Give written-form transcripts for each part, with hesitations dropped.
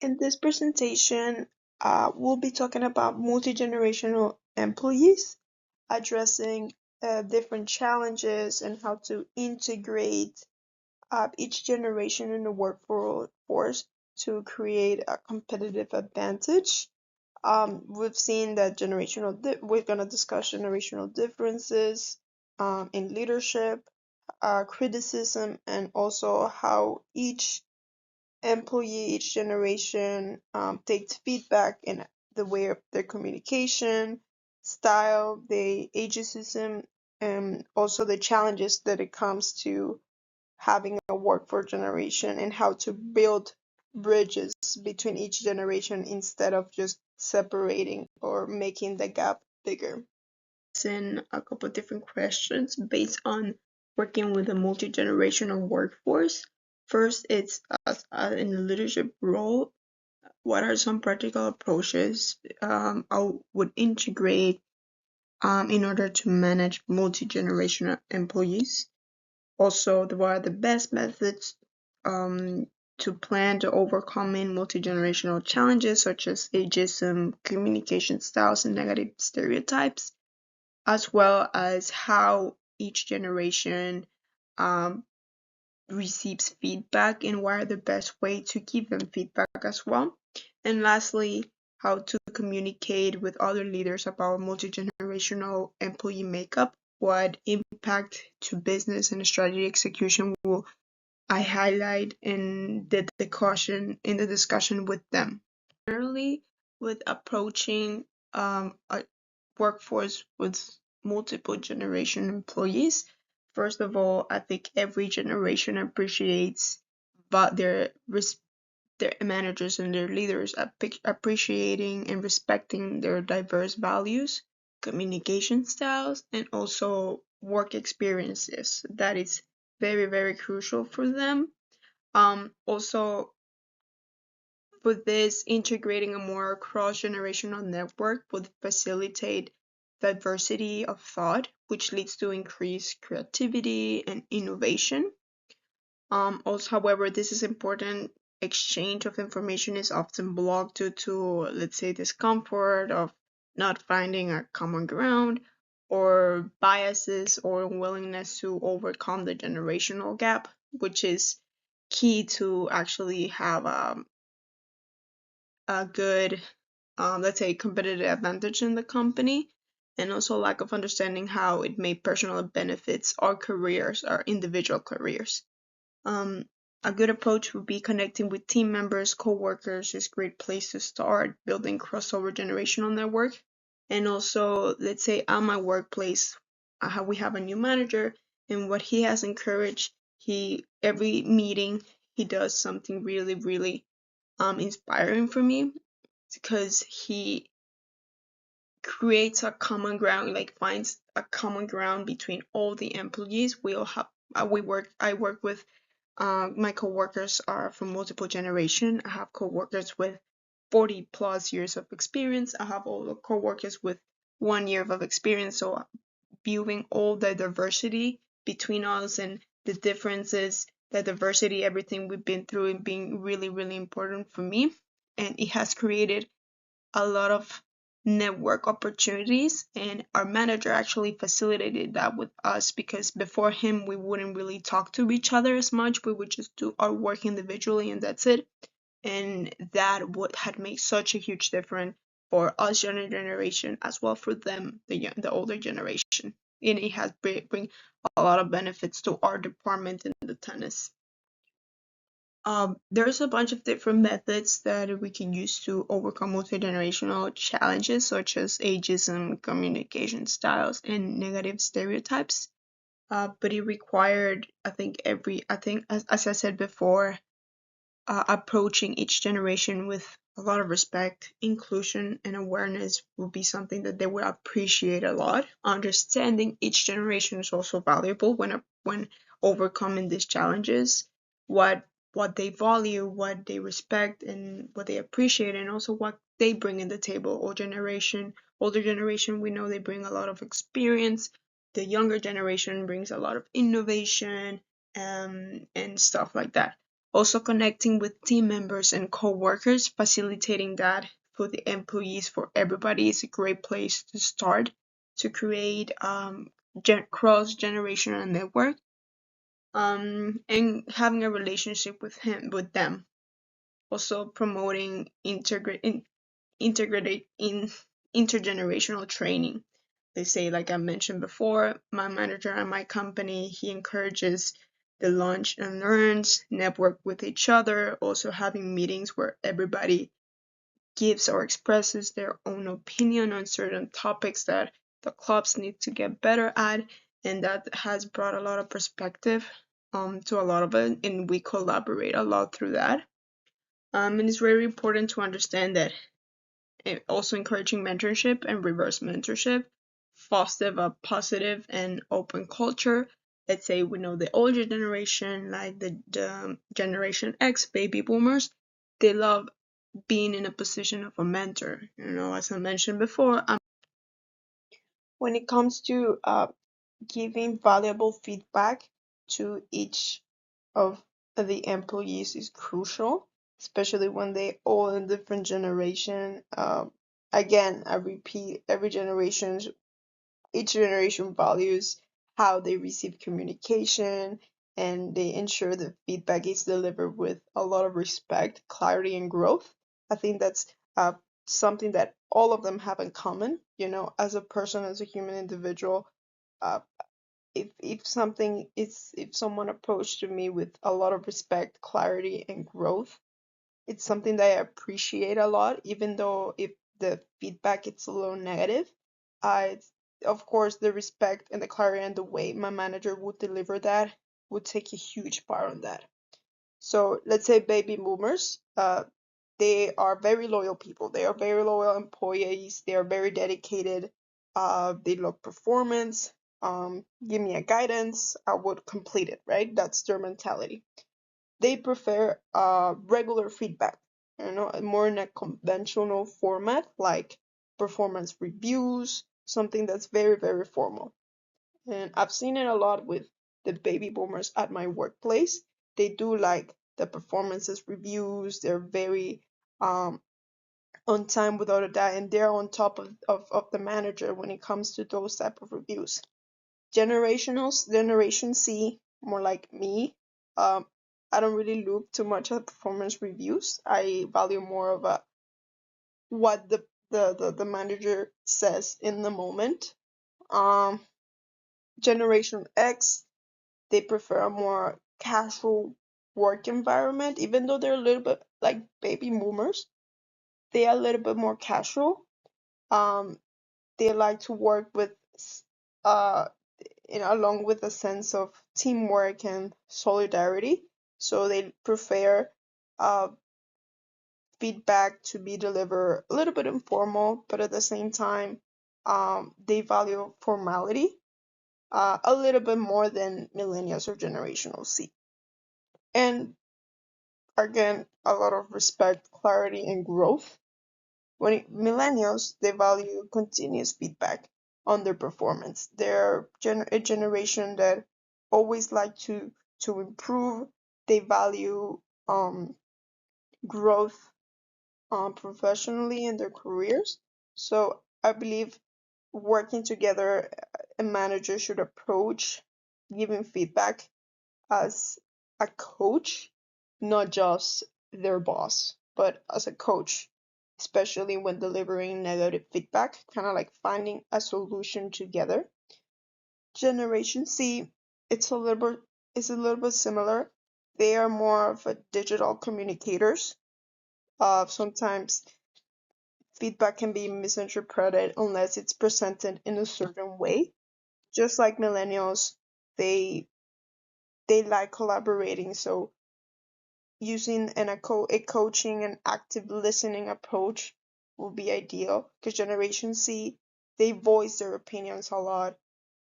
In this presentation, we'll be talking about multi-generational employees, addressing different challenges and how to integrate each generation in the workforce to create a competitive advantage. We've seen that we're going to discuss generational differences in leadership, criticism, and also how each employee, each generation takes feedback in the way of their communication, style, the ageism, and also the challenges that it comes to having a workforce generation and how to build bridges between each generation instead of just separating or making the gap bigger. In a couple of different questions based on working with a multi-generational workforce. First, it's in a leadership role. What are some practical approaches I would integrate in order to manage multi-generational employees? Also, what are the best methods to plan to overcoming multi-generational challenges such as ageism, communication styles, and negative stereotypes, as well as how each generation receives feedback and what are the best way to give them feedback as well. And lastly, how to communicate with other leaders about multi-generational employee makeup, what impact to business and strategy execution will I highlight in the discussion with them. Generally, with approaching a workforce with multiple generation employees, first of all, I think every generation appreciates their managers and their leaders appreciating and respecting their diverse values, communication styles, and also work experiences. That is very, very crucial for them. Also, for this, integrating a more cross-generational network would facilitate diversity of thought, which leads to increased creativity and innovation. Also, however, this is important. Exchange of information is often blocked due to, let's say, discomfort of not finding a common ground or biases or unwillingness to overcome the generational gap, which is key to actually have a good, let's say, competitive advantage in the company, and also lack of understanding how it may personally benefits our careers, our individual careers. A good approach would be connecting with team members, co-workers is a great place to start building crossover generational network. And also, let's say at my workplace, we have a new manager, and what he has encouraged, every meeting he does something really, really inspiring for me, because he creates a common ground, like finds a common ground between all the employees. We all have I work with my coworkers are from multiple generation. I have coworkers with 40 plus years of experience. I have all the coworkers with 1 year of experience. So viewing all the diversity between us and the differences, the diversity, everything we've been through, and being really, really important for me. And it has created a lot of network opportunities, and our manager actually facilitated that with us, because before him we wouldn't really talk to each other as much. We would just do our work individually and that's it. And that would had made such a huge difference for us younger generation as well for them, the older generation. And it has bring a lot of benefits to our department in the tennis. There's a bunch of different methods that we can use to overcome multi-generational challenges such as ageism, communication styles, and negative stereotypes. But it required, I think, as I said before, approaching each generation with a lot of respect, inclusion, and awareness will be something that they would appreciate a lot. Understanding each generation is also valuable when overcoming these challenges. What they value, what they respect, and what they appreciate, and also what they bring in the table. Older generation, we know they bring a lot of experience. The younger generation brings a lot of innovation and stuff like that. Also connecting with team members and co-workers, facilitating that for the employees, for everybody, is a great place to start to create cross-generational network, and having a relationship with them. Also promoting integrated in intergenerational training. They say, like I mentioned before, my manager at my company, he encourages the lunch and learns, network with each other, also having meetings where everybody gives or expresses their own opinion on certain topics that the clubs need to get better at, and that has brought a lot of perspective to a lot of it, and we collaborate a lot through that. And it's very important to understand that also encouraging mentorship and reverse mentorship, foster a positive and open culture. Let's say we know the older generation, like the Generation X baby boomers, they love being in a position of a mentor. As I mentioned before, when it comes to giving valuable feedback to each of the employees is crucial, especially when they all in different generation. Again, I repeat, each generation values how they receive communication, and they ensure that feedback is delivered with a lot of respect, clarity, and growth. I think that's uh, something that all of them have in common. As a person, as a human individual, uh, if someone approached me with a lot of respect, clarity, and growth, it's something that I appreciate a lot, even though if the feedback is a little negative. Of course, the respect and the clarity and the way my manager would deliver that would take a huge part on that. So let's say baby boomers, they are very loyal people. They are very loyal employees. They are very dedicated. They love performance. Give me a guidance, I would complete it, right? That's their mentality. They prefer regular feedback, more in a conventional format, like performance reviews, something that's very, very formal. And I've seen it a lot with the baby boomers at my workplace. They do like the performances reviews. They're very on time without a doubt, and they're on top of the manager when it comes to those type of reviews. Generation C, more like me. Um, I don't really look too much at performance reviews. I value more of what the manager says in the moment. Um, Generation X, they prefer a more casual work environment, even though they're a little bit like baby boomers. They are a little bit more casual. Um, they like to work with uh along with a sense of teamwork and solidarity. So they prefer uh, feedback to be delivered a little bit informal, but at the same time, they value formality a little bit more than millennials or generational C. And again, a lot of respect, clarity, and growth. Millennials, they value continuous feedback on their performance. They're a generation that always like to improve. They value growth professionally in their careers. So I believe working together, a manager should approach giving feedback as a coach, not just their boss, but as a coach, especially when delivering negative feedback, kind of like finding a solution together. Generation C, it's a little bit similar. They are more of a digital communicators. Sometimes feedback can be misinterpreted unless it's presented in a certain way. Just like millennials, they they like collaborating, so using a coaching and active listening approach would be ideal, because Generation C, they voice their opinions a lot.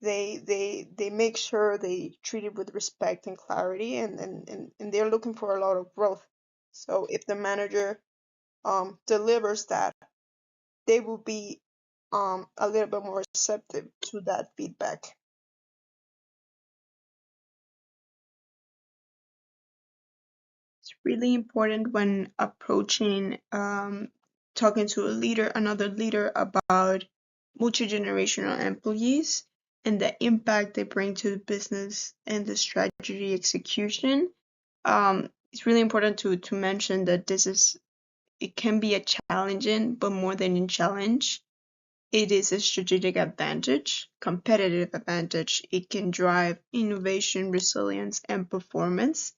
They make sure they treat it with respect and clarity, and they're looking for a lot of growth. So if the manager delivers that, they will be a little bit more receptive to that feedback. really important when approaching talking to another leader about multi-generational employees and the impact they bring to the business and the strategy execution. It's really important to mention that it can be a challenging, but more than a challenge, it is a strategic advantage, competitive advantage. It can drive innovation, resilience, and performance.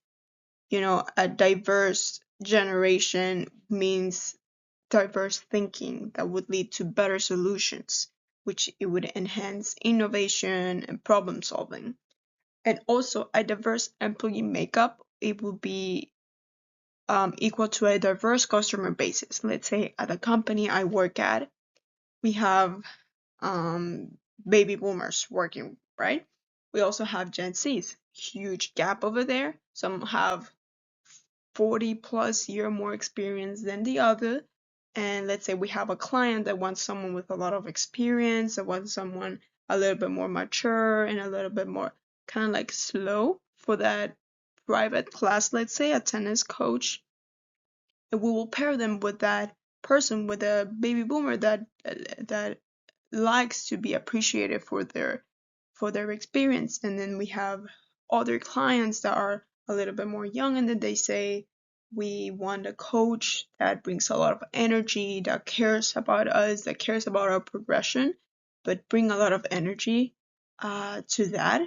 A diverse generation means diverse thinking that would lead to better solutions, which it would enhance innovation and problem solving. And also a diverse employee makeup, it would be equal to a diverse customer basis. Let's say at the company I work at, we have baby boomers working, right? We also have Gen Zs, huge gap over there. Some have 40 plus year more experience than the other. And let's say we have a client that wants someone with a lot of experience, that wants someone a little bit more mature and a little bit more kind of like slow for that private class, let's say a tennis coach. And we will pair them with that person, with a baby boomer that likes to be appreciated for their experience. And then we have other clients that are a little bit more young, and then they say we want a coach that brings a lot of energy, that cares about us, that cares about our progression, but bring a lot of energy to that.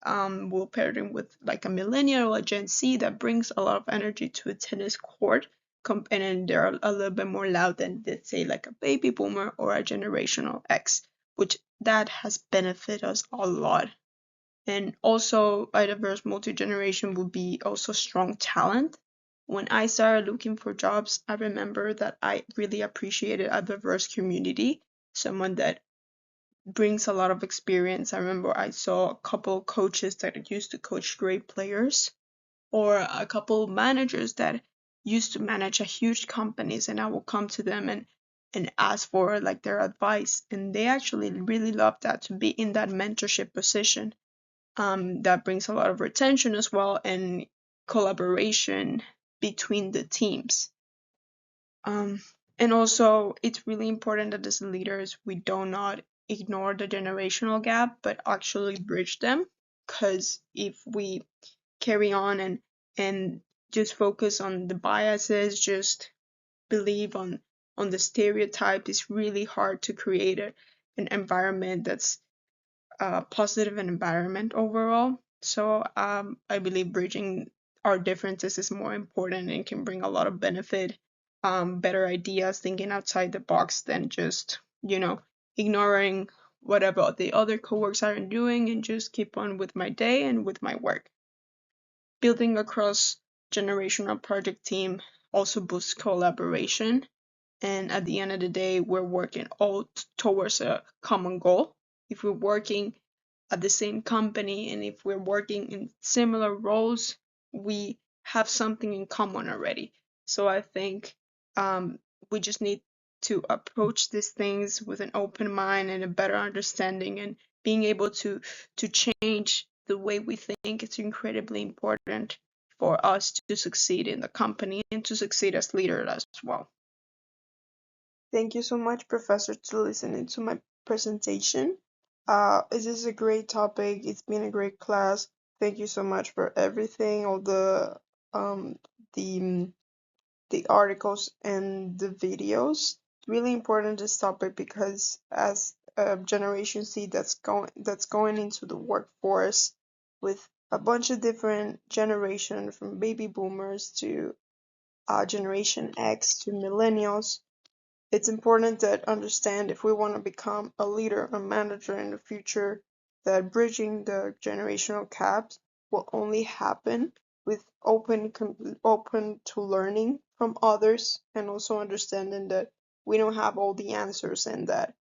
We'll pair them with like a millennial or a Gen Z that brings a lot of energy to a tennis court, and then they're a little bit more loud than, let's say, like a baby boomer or a generational X, which that has benefited us a lot. And also, a diverse multi-generation would be also strong talent. When I started looking for jobs, I remember that I really appreciated a diverse community, someone that brings a lot of experience. I remember I saw a couple coaches that used to coach great players, or a couple managers that used to manage a huge companies, and I will come to them and ask for like their advice, and they actually really love that, to be in that mentorship position. That brings a lot of retention as well, and collaboration between the teams. Um, and also, it's really important that as leaders, we do not ignore the generational gap, but actually bridge them. Because if we carry on and just focus on the biases, just believe on the stereotype, it's really hard to create an environment that's a positive environment overall. So I believe bridging our differences is more important and can bring a lot of benefit, better ideas, thinking outside the box than just, ignoring whatever the other coworkers are doing and just keep on with my day and with my work. Building a cross-generational project team also boosts collaboration. And at the end of the day, we're working all towards a common goal. If we're working at the same company and if we're working in similar roles, we have something in common already. So I think we just need to approach these things with an open mind and a better understanding, and being able to change the way we think. It's incredibly important for us to succeed in the company and to succeed as leaders as well. Thank you so much, Professor, to listening to my presentation. This is a great topic. It's been a great class. Thank you so much for everything, all um the the articles and the videos. It's really important, this topic, because as Generation Z that's going into the workforce with a bunch of different generations, from baby boomers to Generation X to millennials, it's important that understand, if we want to become a leader, a manager in the future, that bridging the generational gaps will only happen with open to learning from others, and also understanding that we don't have all the answers, and that